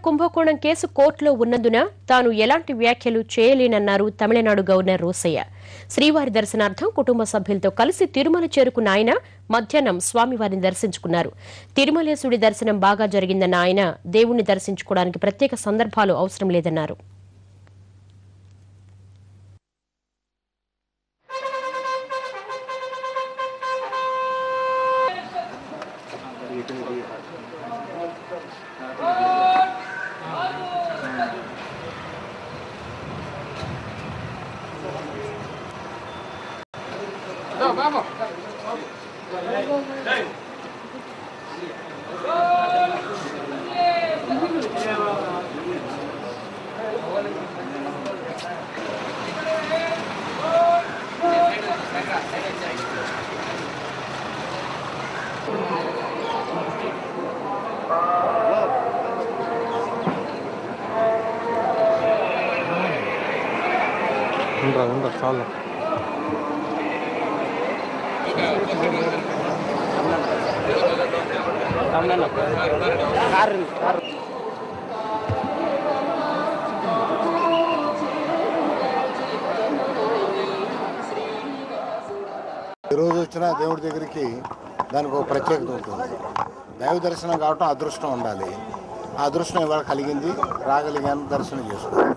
కుంభకోణం కేసు కోర్టులో ఉన్నందున తాను ఎలాంటి వ్యాఖ్యలు చేయలేనన్నారు తమిళనాడు గవర్నర్ రోసయ్య. శ్రీవారి దర్శనార్థం కుటుంబ సభ్యులతో కలిసి తిరుమల చేరుకున్న ఆయన మధ్యాహ్నం స్వామివారిని దర్శించుకున్నారు. తిరుమలేశుడి దర్శనం బాగా జరిగిందన్న ఆయన దేవుణ్ణి దర్శించుకోవడానికి ప్రత్యేక సందర్భాలు అవసరం లేదన్నారు. Vamos. Unda, sala. ఈరోజు వచ్చిన దేవుడి దగ్గరికి దానికి ఒక ప్రత్యేకత ఉంటుంది. దైవ దర్శనం కావటం అదృష్టం ఉండాలి. ఆ అదృష్టం ఇవాళ కలిగింది. రాగలిగాను, దర్శనం చేసుకున్నాను.